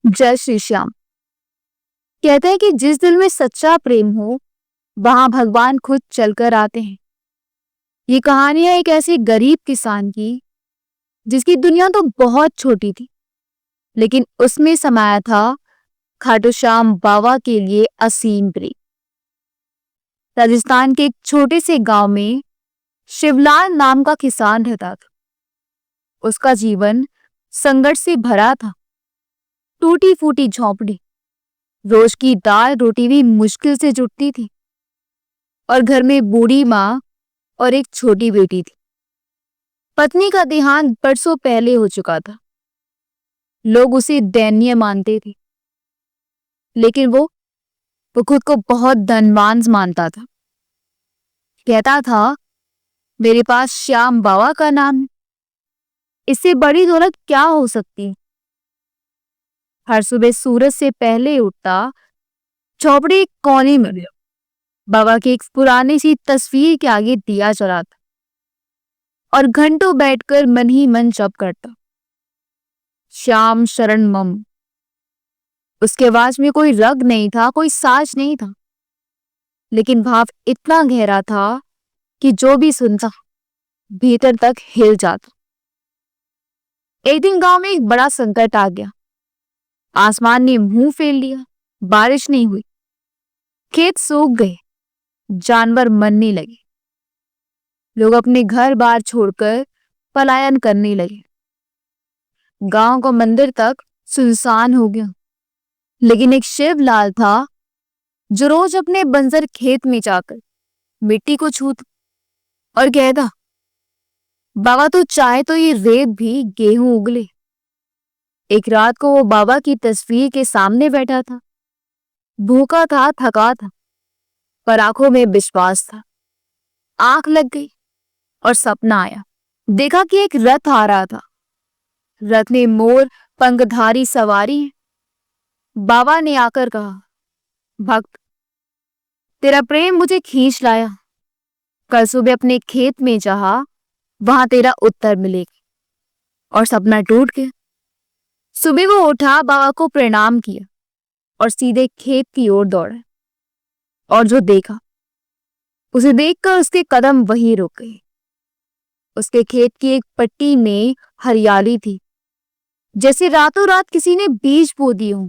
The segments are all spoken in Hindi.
जय श्री श्याम। कहते हैं कि जिस दिल में सच्चा प्रेम हो वहां भगवान खुद चलकर आते हैं। ये कहानी है एक ऐसे गरीब किसान की जिसकी दुनिया तो बहुत छोटी थी, लेकिन उसमें समाया था खाटू श्याम बाबा के लिए असीम प्रेम। राजस्थान के एक छोटे से गांव में शिवलाल नाम का किसान रहता था। उसका जीवन संघर्ष से भरा था। टूटी फूटी झोंपड़ी, रोज की दाल रोटी भी मुश्किल से जुटती थी और घर में बूढ़ी माँ और एक छोटी बेटी थी। पत्नी का देहांत बरसों पहले हो चुका था। लोग उसे दयनीय मानते थे, लेकिन वो खुद को बहुत धनवान मानता था। कहता था, मेरे पास श्याम बाबा का नाम है, इससे बड़ी दौलत क्या हो सकती है। हर सुबह सूरज से पहले उठता, झोपड़ी एक कोने में बाबा की एक पुरानी सी तस्वीर के आगे दिया जलाता और घंटों बैठकर मन ही मन जप करता, श्याम शरण मम। उसके आवाज में कोई रग नहीं था, कोई साज नहीं था, लेकिन भाव इतना गहरा था कि जो भी सुनता भीतर तक हिल जाता। एक दिन गांव में एक बड़ा संकट आ गया। आसमान ने मुंह फेर लिया, बारिश नहीं हुई, खेत सूख गए, जानवर मरने लगे, लोग अपने घर बार छोड़कर पलायन करने लगे। गांव का मंदिर तक सुनसान हो गया, लेकिन एक शिवलाल था जो रोज अपने बंजर खेत में जाकर मिट्टी को छूता और कहता, बाबा तू चाहे तो ये रेत भी गेहूं उगले। एक रात को वो बाबा की तस्वीर के सामने बैठा था। भूखा था, थका था, पर आंखों में विश्वास था। आंख लग गई और सपना आया। देखा कि एक रथ आ रहा था। रथ में मोर पंखधारी सवारी है। बाबा ने आकर कहा, भक्त, तेरा प्रेम मुझे खींच लाया। कल सुबह अपने खेत में जहा, वहां तेरा उत्तर मिलेगा। और सपना टूट गया। सुबह वो उठा, बाबा को प्रणाम किया और सीधे खेत की ओर दौड़ा। और जो देखा, उसे देखकर उसके कदम वहीं रुक गए। उसके खेत की एक पट्टी में हरियाली थी, जैसे रातों रात किसी ने बीज बो दिए हो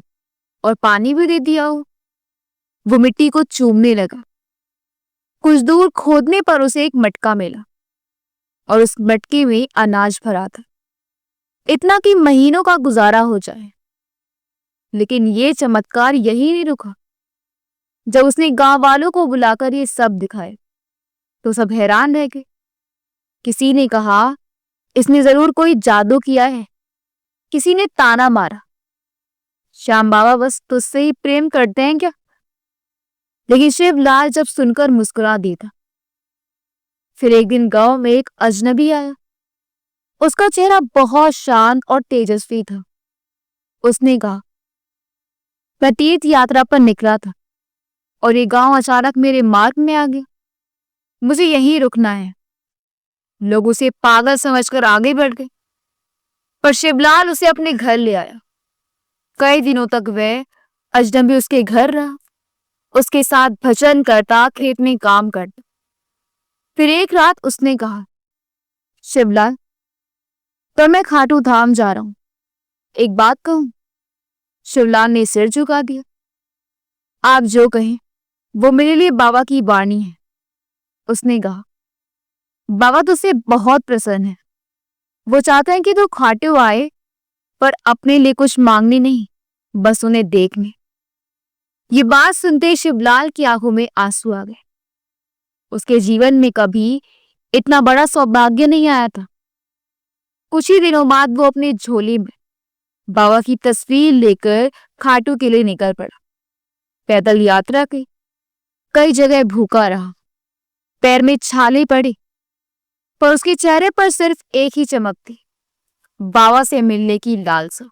और पानी भी दे दिया हो। वो मिट्टी को चूमने लगा। कुछ दूर खोदने पर उसे एक मटका मिला और उस मटके में अनाज भरा था, इतना कि महीनों का गुजारा हो जाए। लेकिन ये चमत्कार यही नहीं रुका। जब उसने गांव वालों को बुलाकर ये सब दिखाए तो सब हैरान रह गए। किसी ने कहा, इसने जरूर कोई जादू किया है। किसी ने ताना मारा, श्याम बाबा बस तुझसे ही प्रेम करते हैं क्या। लेकिन शिवलाल जब सुनकर मुस्कुरा देता। फिर एक दिन गांव में एक अजनबी आया। उसका चेहरा बहुत शांत और तेजस्वी था। उसने कहा, मैं तीर्थ यात्रा पर निकला था और ये गांव अचानक मेरे मार्ग में आ गया। मुझे यहीं रुकना है। लोग उसे पागल समझकर आगे बढ़ गए, पर शिवलाल उसे अपने घर ले आया। कई दिनों तक वह अजनबी उसके घर रहा, उसके साथ भजन करता, खेत में काम करता। फिर एक रात उसने कहा, शिवलाल, तो मैं खाटू धाम जा रहा हूं, एक बात कहूं। शिवलाल ने सिर झुका दिया। आप जो कहें, वो मेरे लिए बाबा की वाणी है। उसने कहा, बाबा तुझसे बहुत प्रसन्न है। वो चाहते हैं कि तू खाटू आए, पर अपने लिए कुछ मांगने नहीं, बस उन्हें देखने। ये बात सुनते शिवलाल की आंखों में आंसू आ गए। उसके जीवन में कभी इतना बड़ा सौभाग्य नहीं आया था। कुछ ही दिनों बाद वो अपने झोले में बाबा की तस्वीर लेकर खाटू के लिए निकल पड़ा। पैदल यात्रा की, कई जगह भूखा रहा, पैर में छाले पड़े, पर उसके चेहरे पर सिर्फ एक ही चमक थी, बाबा से मिलने की लालसा।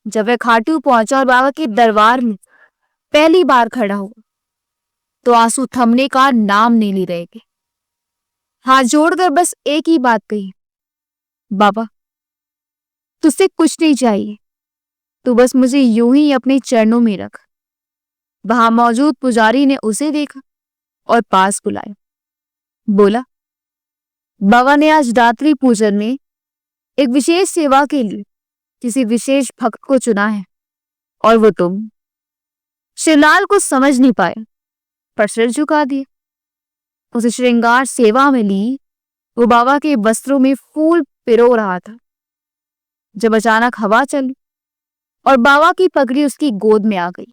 जब वह खाटू पहुंचा और बाबा के दरबार में पहली बार खड़ा हुआ, तो आंसू थमने का नाम नहीं ले रहे थे। हाथ जोड़कर बस एक ही बात कही, बाबा तुझसे कुछ नहीं चाहिए, तू बस मुझे यूं ही अपने चरणों में रख। वहां मौजूद पुजारी ने उसे देखा और पास बुलाया। बोला, बाबा ने आज रात्रि पूजन में एक विशेष सेवा के लिए किसी विशेष भक्त को चुना है, और वो तुम। शिवलाल कुछ समझ नहीं पाया, पर सिर झुका दिया। उसे श्रृंगार सेवा में ली वो बाबा के वस्त्रों में फूल पिरो रहा था, जब अचानक हवा चली और बाबा की पगड़ी उसकी गोद में आ गई।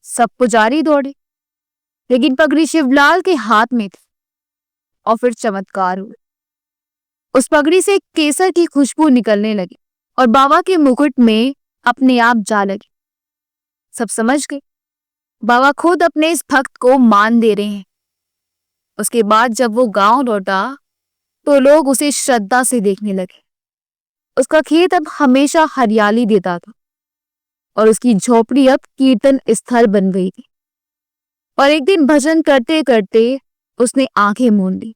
सब पुजारी दौड़े, लेकिन पगड़ी शिवलाल के हाथ में थी। और फिर चमत्कार हुआ। उस पगड़ी से केसर की खुशबू निकलने लगी और बाबा के मुकुट में अपने आप जा लगी। सब समझ गए, बाबा खुद अपने इस भक्त को मान दे रहे हैं। उसके बाद जब वो गांव लौटा तो लोग उसे श्रद्धा से देखने लगे। उसका खेत अब हमेशा हरियाली देता था और उसकी झोपड़ी अब कीर्तन स्थल बन गई थी। और एक दिन भजन करते करते उसने आंखें मूंद ली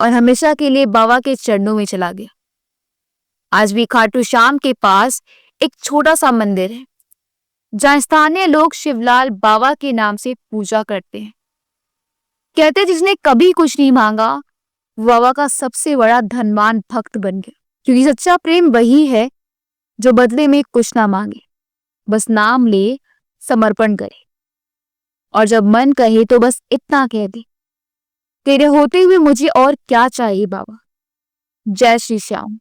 और हमेशा के लिए बाबा के चरणों में चला गया। आज भी खाटू श्याम के पास एक छोटा सा मंदिर है, जहां स्थानीय लोग शिवलाल बाबा के नाम से पूजा करते हैं। कहते जिसने कभी कुछ नहीं मांगा, वो बाबा का सबसे बड़ा धनवान भक्त बन गया। क्योंकि सच्चा प्रेम वही है जो बदले में कुछ ना मांगे, बस नाम ले, समर्पण करे, और जब मन कहे तो बस इतना कह दे, तेरे होते हुए मुझे और क्या चाहिए बाबा। जय श्री श्याम।